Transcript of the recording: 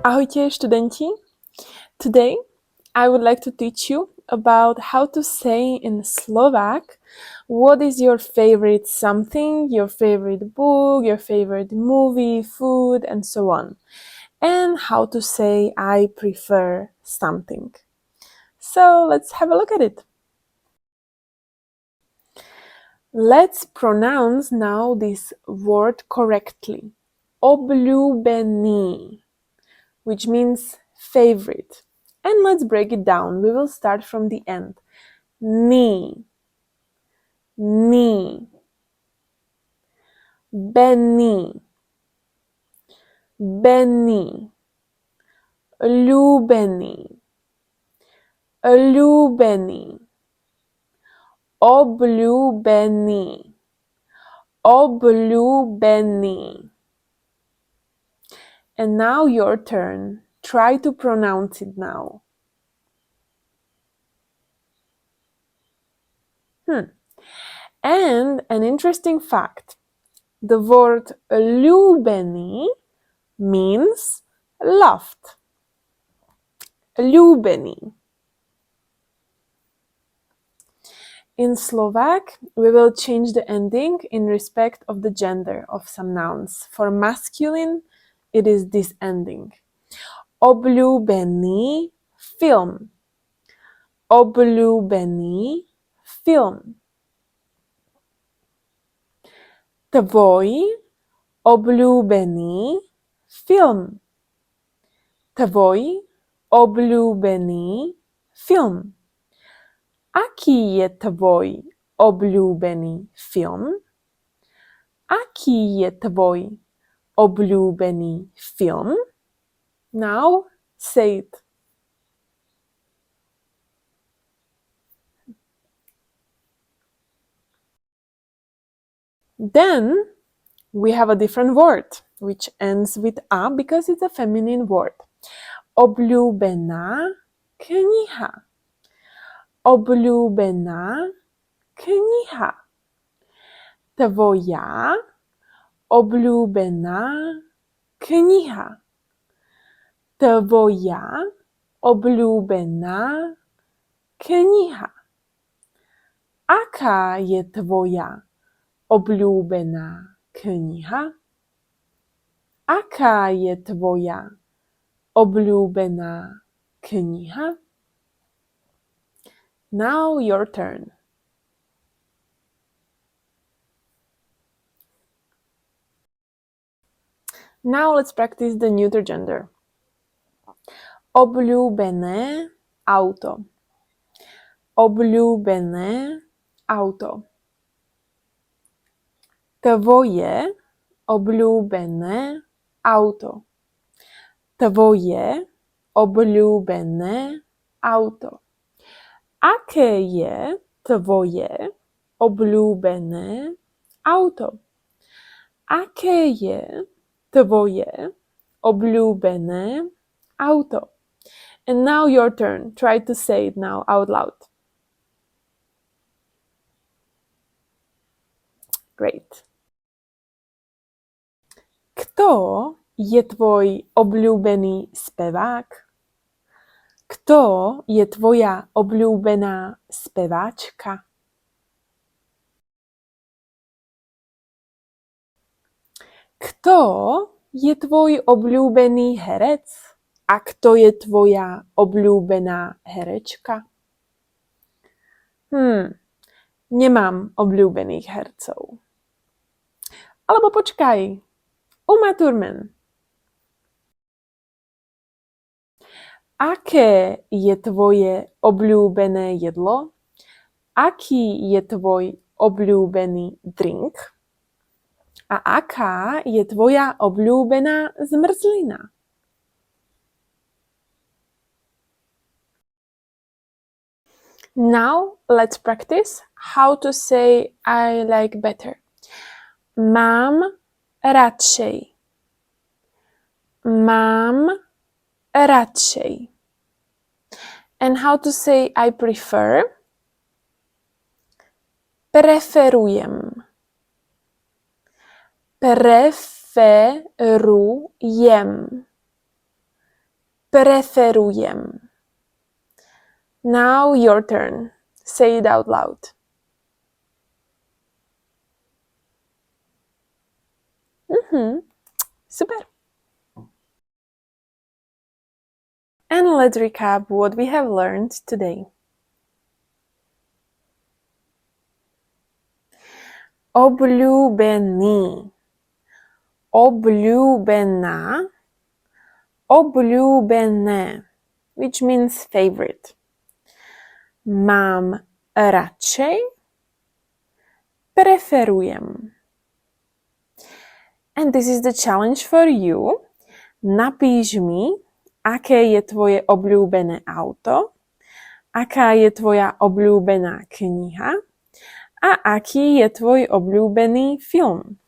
Ahojte, študenti. Today, I would like to teach you about how to say in Slovak what is your favorite something, your favorite book, your favorite movie, food, and so on. And how to say I prefer something. So let's have a look at it. Let's pronounce now this word correctly. Obľúbený, which means favorite. And let's break it down. We will start from the end. Ni. Benny. Ľúbený. Obľúbený. And now your turn. Try to pronounce it now. And an interesting fact. The word ľúbený means loved. Ľúbený. In Slovak, we will change the ending in respect of the gender of some nouns. For masculine, it is this ending. Obľúbený film. Obľúbený film. Tvoj obľúbený film. Tvoj obľúbený film. Aký je tvoj obľúbený film? Aký je tvoj obľúbený film? Now say it. Then we have a different word which ends with a because it's a feminine word. Obľúbená kniha. Obľúbená kniha. Tvoja obľúbená kniha. Tvoja obľúbená kniha. Aká je tvoja obľúbená kniha? Aká je tvoja obľúbená kniha? Now your turn. Now let's practice the neuter gender. Obľúbené auto. Obľúbené auto. Tvoje obľúbené auto. Tvoje obľúbené auto. Aké je tvoje obľúbené auto? Aké je tvoje obľúbené auto? And now your turn. Try to say it now out loud. Great. Kto je tvoj obľúbený spevák? Kto je tvoja obľúbená speváčka? Kto je tvoj obľúbený herec? A kto je tvoja obľúbená herečka? Nemám obľúbených hercov. Alebo počkaj, Uma Thurman. Aké je tvoje obľúbené jedlo? Aký je tvoj obľúbený drink? A aká je tvoja obľúbená zmrzlina? Now let's practice how to say I like better. Mám radšej. Mám radšej. And how to say I prefer? Preferujem. Preferujem. Preferujem. Now your turn. Say it out loud. Super. And let's recap what we have learned today. Obľúbený. Obľúbená. Obľúbené, which means favorite. Mám radšej. Preferujem. And this is the challenge for you. Napíš mi, aké je tvoje obľúbené auto, aká je tvoja obľúbená kniha a aký je tvoj obľúbený film.